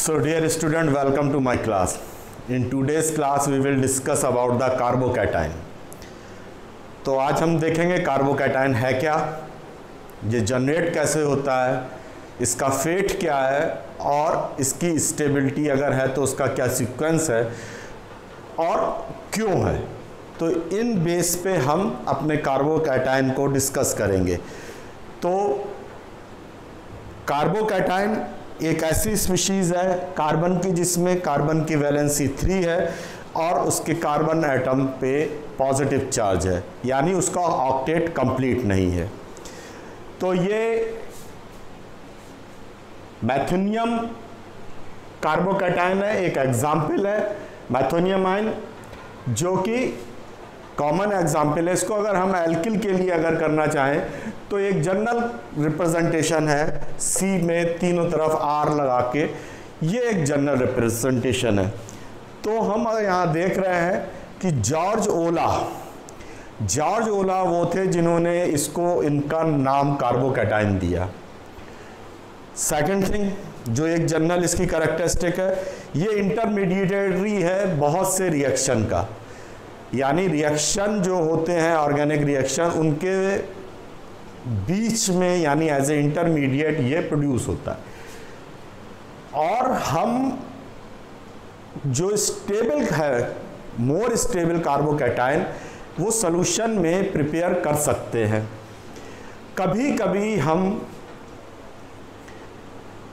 So dear student, welcome to my class. In today's class we will discuss about the carbocation. तो आज हम देखेंगे carbocation है क्या, ये जनरेट कैसे होता है, इसका फेट क्या है और इसकी स्टेबिलिटी अगर है तो उसका क्या सीक्वेंस है और क्यों है. तो इन बेस पे हम अपने कार्बोकैटायन को डिस्कस करेंगे. तो कार्बोकैटायन एक ऐसी स्पीशीज़ है कार्बन की जिसमें कार्बन की वैलेंसी 3 है और उसके कार्बन एटम पे पॉजिटिव चार्ज है, यानी उसका ऑक्टेट कंप्लीट नहीं है. तो ये मैथोनियम कार्बोकैटायन है, एक एग्जाम्पल है मैथोनियम आयन, जो कि कॉमन एग्जाम्पल है. इसको अगर हम एल्किल के लिए अगर करना चाहें तो एक जनरल रिप्रेजेंटेशन है, सी में तीनों तरफ आर लगा के, ये एक जनरल रिप्रेजेंटेशन है. तो हम यहाँ देख रहे हैं कि जॉर्ज ओला वो थे जिन्होंने इसको इनका नाम कार्बोकैटायन दिया. सेकंड थिंग जो एक जनरल इसकी कैरेक्टरिस्टिक है, ये इंटरमीडिएटरी है बहुत से रिएक्शन का, यानी रिएक्शन जो होते हैं ऑर्गेनिक रिएक्शन उनके बीच में, यानी एज ए इंटरमीडिएट ये प्रोड्यूस होता है. और हम जो स्टेबल है, मोर स्टेबल कार्बोकैटायन, वो सॉल्यूशन में प्रिपेयर कर सकते हैं. कभी कभी हम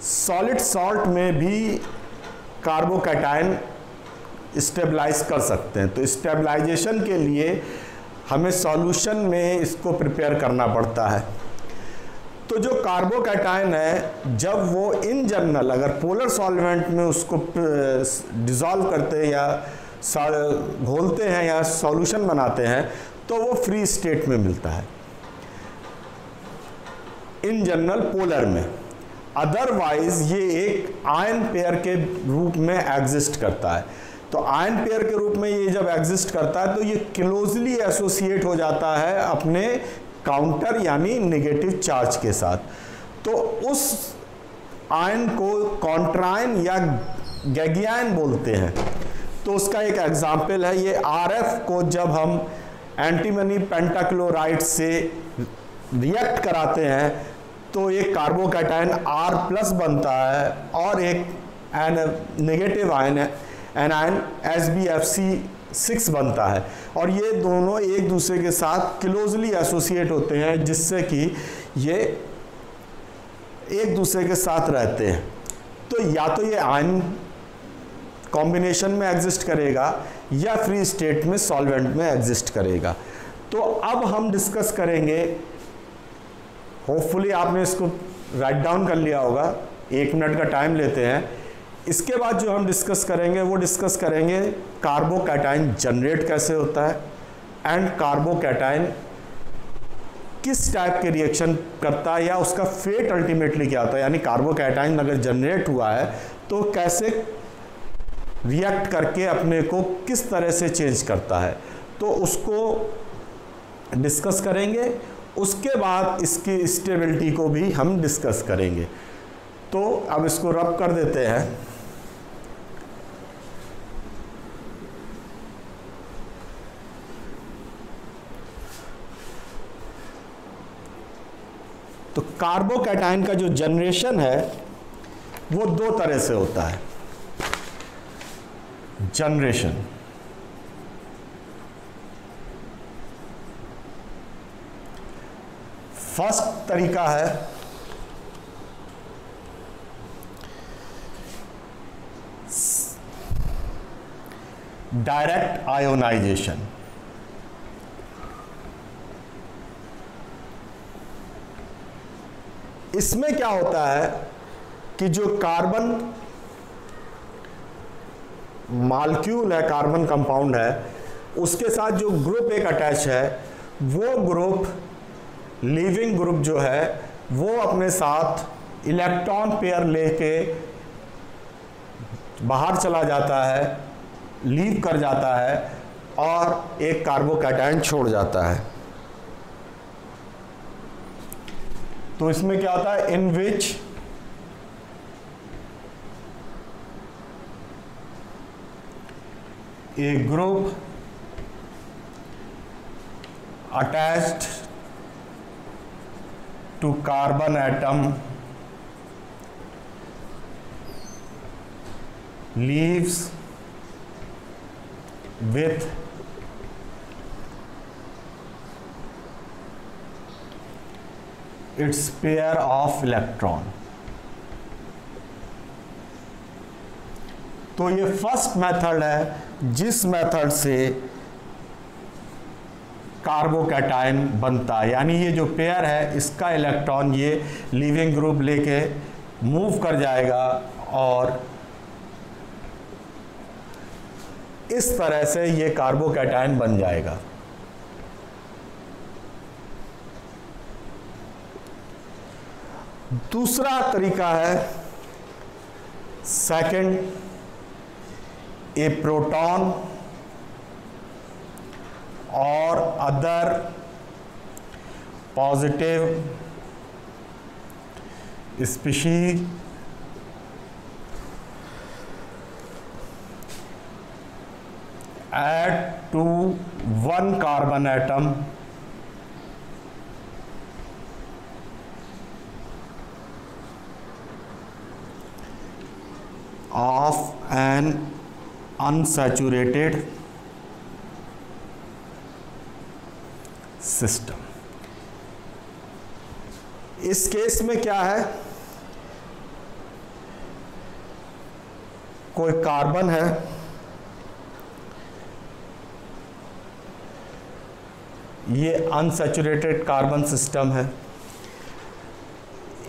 सॉलिड सॉल्ट में भी कार्बोकैटायन स्टेबलाइज कर सकते हैं. तो स्टेबलाइजेशन के लिए हमें सॉल्यूशन में इसको प्रिपेयर करना पड़ता है. तो जो कार्बोकैटायन है, जब वो इन जनरल अगर पोलर सॉल्वेंट में उसको डिज़ोल्व करते हैं या घोलते हैं या सॉल्यूशन बनाते हैं तो वो फ्री स्टेट में मिलता है इन जनरल पोलर में. अदरवाइज ये एक आयन पेयर के रूप में एग्जिस्ट करता है. तो आयन पेयर के रूप में ये जब एग्जिस्ट करता है तो ये क्लोजली एसोसिएट हो जाता है अपने काउंटर यानी नेगेटिव चार्ज के साथ. तो उस आयन को कॉन्ट्रायन या गैगियन बोलते हैं. तो उसका एक एग्जाम्पल है, ये RF को जब हम एंटीमनी पेंटाक्लोराइड से रिएक्ट कराते हैं तो एक कार्बोकैटायन R+ बनता है और एक नेगेटिव आयन है एनायन SbFc6 बनता है. और ये दोनों एक दूसरे के साथ क्लोजली एसोसिएट होते हैं जिससे कि ये एक दूसरे के साथ रहते हैं. तो या तो ये आयन कॉम्बिनेशन में एग्जिस्ट करेगा या फ्री स्टेट में सॉल्वेंट में एग्जिस्ट करेगा. तो अब हम डिस्कस करेंगे, होपफुली आपने इसको राइट डाउन कर लिया होगा, 1 मिनट का टाइम लेते हैं. इसके बाद जो हम डिस्कस करेंगे वो डिस्कस करेंगे कार्बोकैटायन जनरेट कैसे होता है एंड कार्बोकैटायन किस टाइप के रिएक्शन करता है या उसका फेट अल्टीमेटली क्या होता है, यानी कार्बोकैटायन अगर जनरेट हुआ है तो कैसे रिएक्ट करके अपने को किस तरह से चेंज करता है. तो उसको डिस्कस करेंगे. उसके बाद इसकी स्टेबिलिटी को भी हम डिस्कस करेंगे. तो अब इसको रब कर देते हैं. तो कार्बोकैटायन का जो जनरेशन है वो 2 तरह से होता है. जनरेशन फर्स्ट तरीका है डायरेक्ट आयोनाइजेशन. इसमें क्या होता है कि जो कार्बन मॉलिक्यूल है, कार्बन कंपाउंड है, उसके साथ जो ग्रुप एक अटैच है, वो ग्रुप लीविंग ग्रुप जो है वो अपने साथ इलेक्ट्रॉन पेयर लेके बाहर चला जाता है, लीव कर जाता है और एक कार्बोकैटायन छोड़ जाता है. तो इसमें क्या होता है, इन विच a group attached to carbon atom leaves with its pair of electron। तो ये फर्स्ट मेथड है जिस मेथड से कार्बोकैटायन बनता है, यानी ये जो पेयर है इसका इलेक्ट्रॉन ये लीविंग ग्रुप लेके मूव कर जाएगा और इस तरह से ये कार्बोकैटायन बन जाएगा। दूसरा तरीका है सेकंड, ए प्रोटॉन और other positive species add to one carbon atom of an unsaturated system। इस केस में क्या है, कोई कार्बन है, ये अनसैचुरेटेड कार्बन सिस्टम है।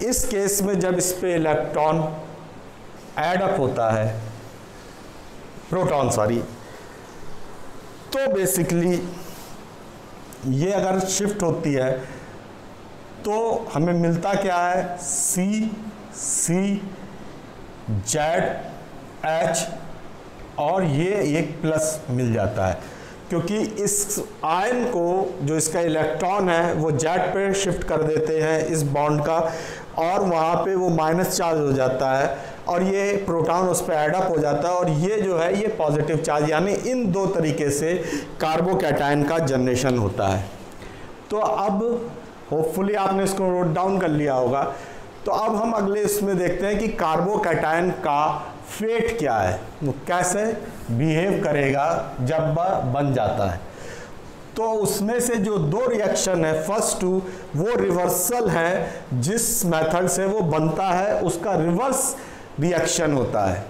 इस केस में जब इस पे इलेक्ट्रॉन ऐड अप होता है, प्रोटॉन सॉरी, तो बेसिकली ये अगर शिफ्ट होती है तो हमें मिलता क्या है, CCZ और ये एक प्लस मिल जाता है, क्योंकि इस आयन को जो इसका इलेक्ट्रॉन है वो जेड पे शिफ्ट कर देते हैं इस बॉन्ड का, और वहाँ पे वो माइनस चार्ज हो जाता है और ये प्रोटॉन उस पर ऐड अप हो जाता है और ये जो है ये पॉजिटिव चार्ज, यानी इन दो तरीके से कार्बोकैटायन का जनरेशन होता है। तो अब होपफुली आपने इसको नोट डाउन कर लिया होगा। तो अब हम अगले इसमें देखते हैं कि कार्बोकैटायन का फेट क्या है, वो कैसे बिहेव करेगा जब वह बन जाता है। तो उसमें से जो दो रिएक्शन है, फर्स्ट टू वो रिवर्सल है, जिस मेथड से वो बनता है उसका रिवर्स रिएक्शन होता है।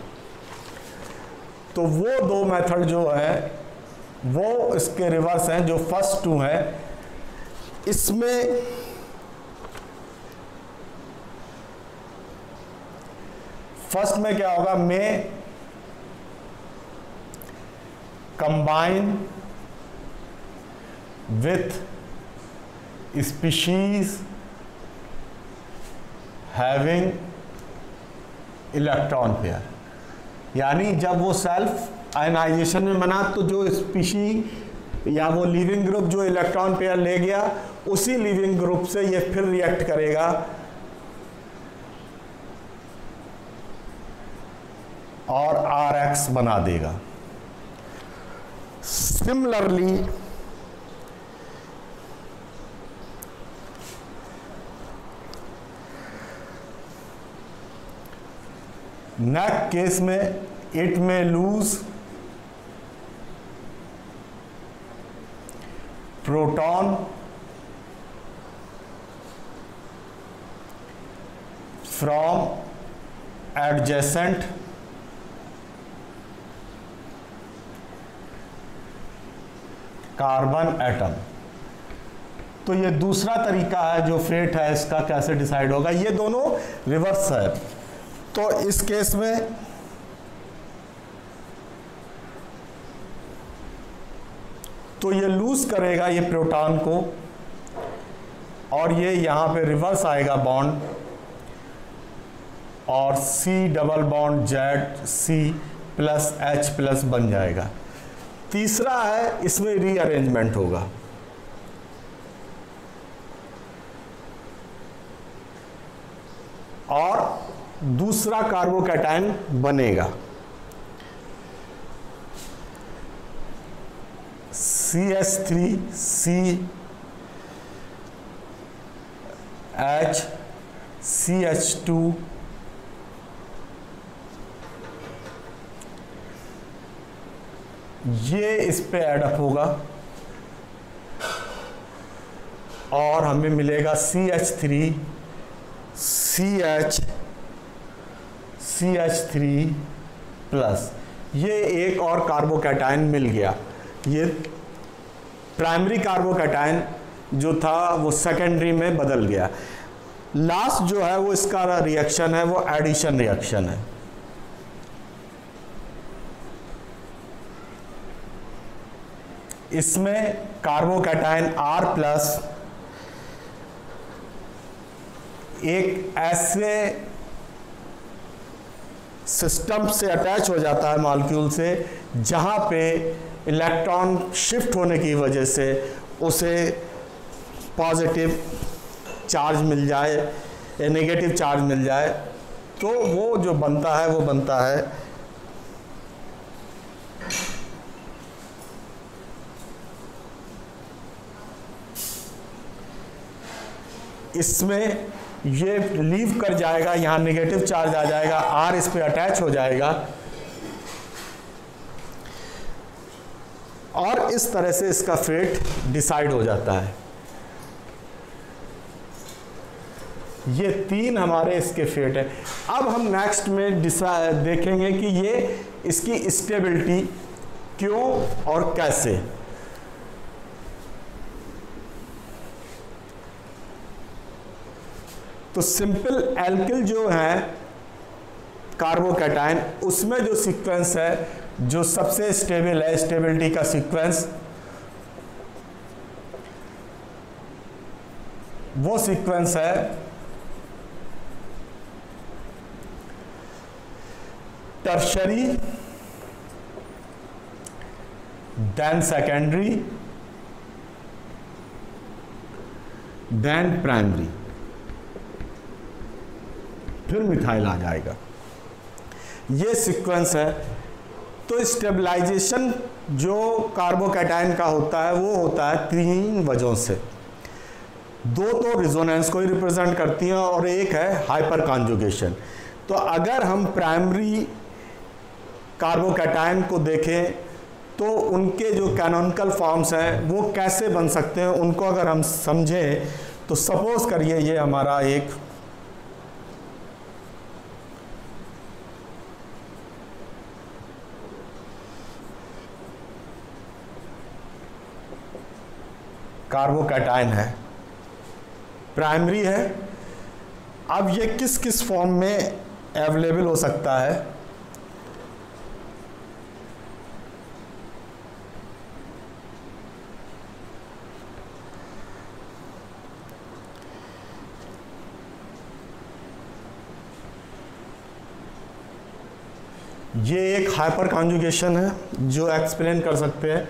तो वो दो मेथड जो है वो इसके रिवर्स हैं, जो फर्स्ट टू है। इसमें फर्स्ट में क्या होगा, में combine with species having electron pair, यानी जब वो सेल्फ आयनाइजेशन में बना तो जो स्पीशी या वो लिविंग ग्रुप जो इलेक्ट्रॉन पेयर ले गया, उसी लिविंग ग्रुप से ये फिर रिएक्ट करेगा और RX बना देगा। सिमिलरली नेक्स्ट केस में इट में lose proton from adjacent carbon atom. तो ये दूसरा तरीका है जो फेट है इसका कैसे डिसाइड होगा, ये दोनों रिवर्स है। तो इस केस में तो ये लूज करेगा ये प्रोटॉन को और ये यहां पे रिवर्स आएगा बॉन्ड और C double bond Z C plus H plus बन जाएगा। तीसरा है इसमें रीअरेंजमेंट होगा, और दूसरा कार्बोकैटायन बनेगा। CH3 CH CH2 ये इस पे एडअप होगा और हमें मिलेगा CH3 CH3 प्लस। ये एक और कार्बोकैटायन मिल गया। ये प्राइमरी कार्बोकैटायन जो था वो सेकेंडरी में बदल गया। लास्ट जो है वो इसका रिएक्शन है वो एडिशन रिएक्शन है। इसमें कार्बोकैटायन R प्लस एक ऐसे सिस्टम से अटैच हो जाता है मॉलिक्यूल से जहां पे इलेक्ट्रॉन शिफ्ट होने की वजह से उसे पॉजिटिव चार्ज मिल जाए या नेगेटिव चार्ज मिल जाए, तो वो जो बनता है वो बनता है इसमें ये लीव कर जाएगा, यहाँ नेगेटिव चार्ज आ जाएगा, R इस पे अटैच हो जाएगा और इस तरह से इसका फेट डिसाइड हो जाता है। ये तीन हमारे इसके फेट है। अब हम नेक्स्ट में देखेंगे कि ये इसकी स्टेबिलिटी क्यों और कैसे। तो सिंपल एल्किल जो है कार्बोकैटायन, उसमें जो सीक्वेंस है जो सबसे स्टेबल है, स्टेबिलिटी का सीक्वेंस, वो सीक्वेंस है tertiary, then secondary, then primary, फिर मिथाइल आ जाएगा। ये सीक्वेंस है। तो स्टेबलाइजेशन जो कार्बोकैटायन का होता है वो होता है तीन वजहों से। दो तो रिजोनेंस को ही रिप्रेजेंट करती हैं और एक है हाइपर कॉन्जुगेशन। तो अगर हम प्राइमरी कार्बोकैटायन को देखें तो उनके जो कैनोनिकल फॉर्म्स हैं वो कैसे बन सकते हैं, उनको अगर हम समझें तो सपोज करिए ये हमारा एक कार्बोकैटायन है, प्राइमरी है। अब ये किस किस फॉर्म में अवेलेबल हो सकता है, ये एक हाइपर कॉन्जुगेशन है जो एक्सप्लेन कर सकते हैं।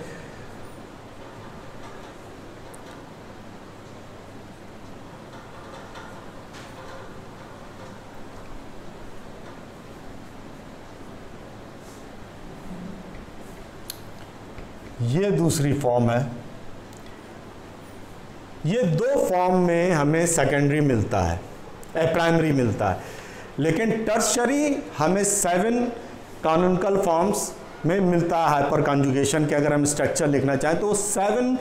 ये दूसरी फॉर्म है। ये दो फॉर्म में हमें सेकेंडरी मिलता है, प्राइमरी मिलता है, लेकिन टर्शरी हमें 7 कैनोनिकल फॉर्म्स में मिलता है। हाइपर कॉन्जुगेशन के अगर हम स्ट्रक्चर लिखना चाहें तो 7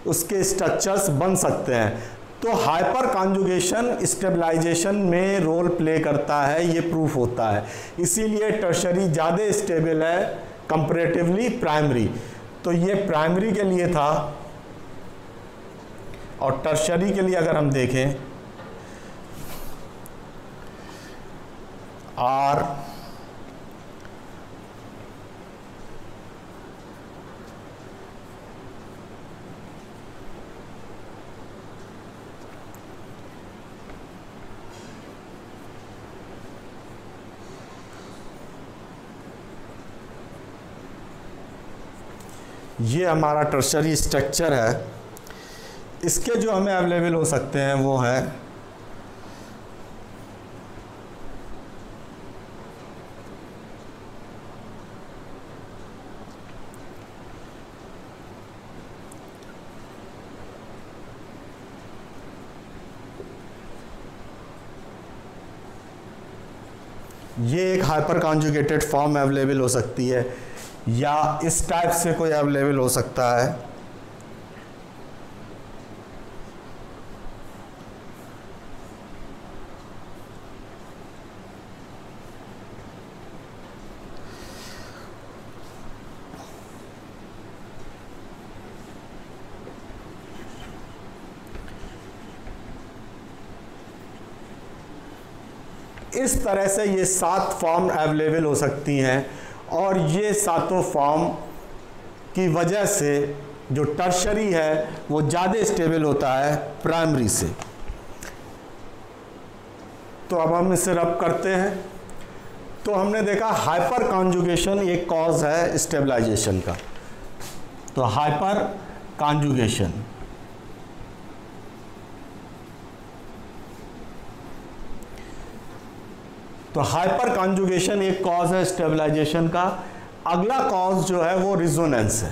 उसके स्ट्रक्चर्स बन सकते हैं। तो हाइपर कॉन्जुगेशन स्टेबलाइजेशन में रोल प्ले करता है, ये प्रूफ होता है। इसीलिए टर्शरी ज़्यादा स्टेबल है कंपैरेटिवली प्राइमरी। तो ये प्राइमरी के लिए था। और टर्शरी के लिए अगर हम देखें R ये हमारा टर्शरी स्ट्रक्चर है। इसके जो हमें अवेलेबल हो सकते हैं वो है ये एक हाइपर कॉन्जुगेटेड फॉर्म अवेलेबल हो सकती है, या इस टाइप से कोई अवेलेबल हो सकता है। इस तरह से ये 7 फॉर्म अवेलेबल हो सकती हैं, और ये सातों फॉर्म की वजह से जो टर्शरी है वो ज़्यादा स्टेबल होता है प्राइमरी से। तो अब हम इसे रब करते हैं। तो हमने देखा हाइपर कॉन्जुगेशन एक कॉज है स्टेबलाइजेशन का। तो हाइपर कॉन्जुगेशन एक कॉज है स्टेबलाइजेशन का। अगला कॉज जो है वो रिजोनेंस है।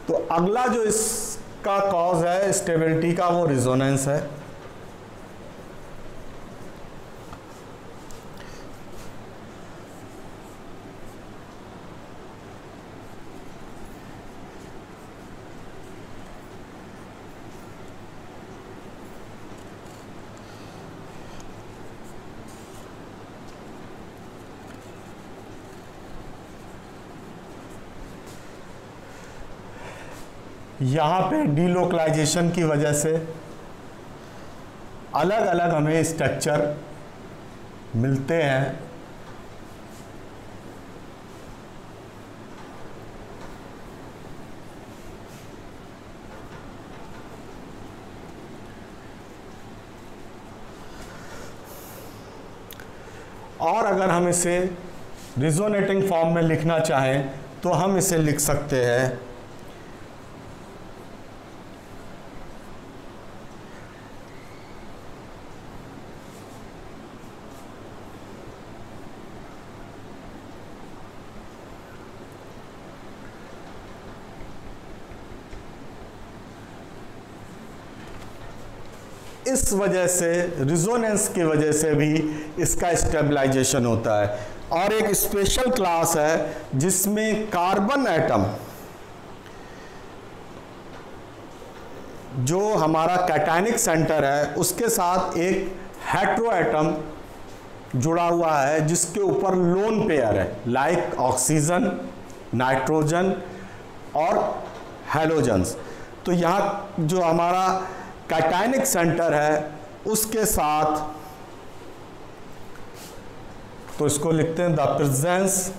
तो अगला जो इसका कॉज है स्टेबिलिटी का वो रिजोनेंस है। यहाँ पे डीलोकलाइजेशन की वजह से अलग अलग हमें स्ट्रक्चर मिलते हैं। और अगर हम इसे रिजोनेटिंग फॉर्म में लिखना चाहें तो हम इसे लिख सकते हैं इस वजह से, रिजोनेंस की वजह से भी इसका स्टेबलाइजेशन होता है। और एक स्पेशल क्लास है जिसमें कार्बन एटम जो हमारा कैटायनिक सेंटर है उसके साथ एक हेट्रो एटम जुड़ा हुआ है जिसके ऊपर लोन पेयर है, लाइक ऑक्सीजन, नाइट्रोजन और हैलोजन्स। तो यहाँ जो हमारा कैटायनिक सेंटर है उसके साथ, तो इसको लिखते हैं the presence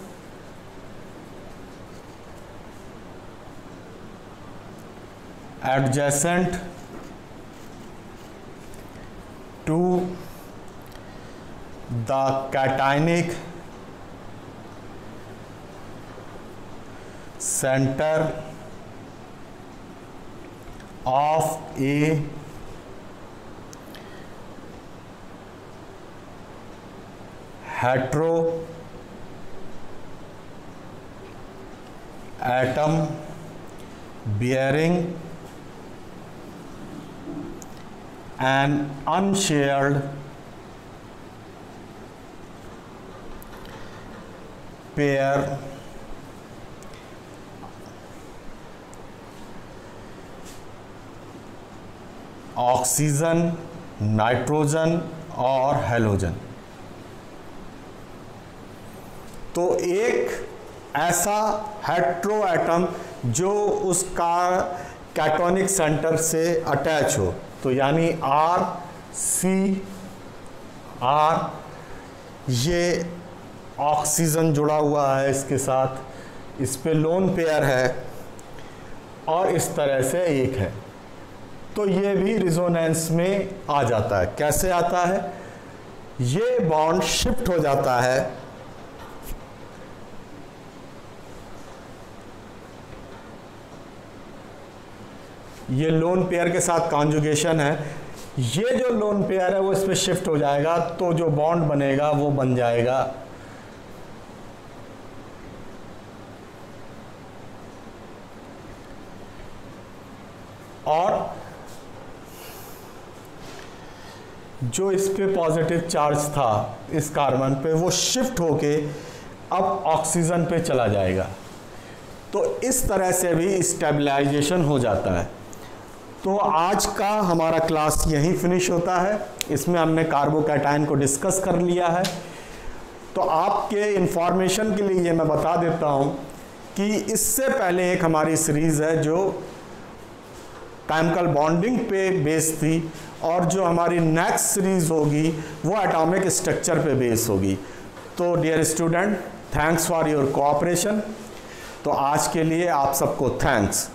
adjacent to the cationic centre of a hetero atom bearing an unshared pair oxygen, nitrogen और हैलोजन। तो एक ऐसा हेट्रो एटम जो उसका कैटोनिक सेंटर से अटैच हो, तो यानी आर सी आर, ये ऑक्सीजन जुड़ा हुआ है इसके साथ, इस पे लोन पेयर है और इस तरह से एक है। तो ये भी रिजोनेंस में आ जाता है। कैसे आता है? ये बॉन्ड शिफ्ट हो जाता है ये लोन पेयर के साथ कॉन्जुगेशन है, ये जो लोन पेयर है वो इस पे शिफ्ट हो जाएगा, तो जो बॉन्ड बनेगा वो बन जाएगा और जो इस पे पॉजिटिव चार्ज था इस कार्बन पे वो शिफ्ट होके अब ऑक्सीजन पे चला जाएगा। तो इस तरह से भी स्टेबलाइजेशन हो जाता है। तो आज का हमारा क्लास यहीं फिनिश होता है। इसमें हमने कार्बोकैटायन को डिस्कस कर लिया है। तो आपके इंफॉर्मेशन के लिए ये मैं बता देता हूँ कि इससे पहले एक हमारी सीरीज़ है जो केमिकल बॉन्डिंग पे बेस थी, और जो हमारी नेक्स्ट सीरीज़ होगी वो एटॉमिक स्ट्रक्चर पे बेस होगी। तो dear student, thanks for your cooperation. तो आज के लिए आप सबको थैंक्स।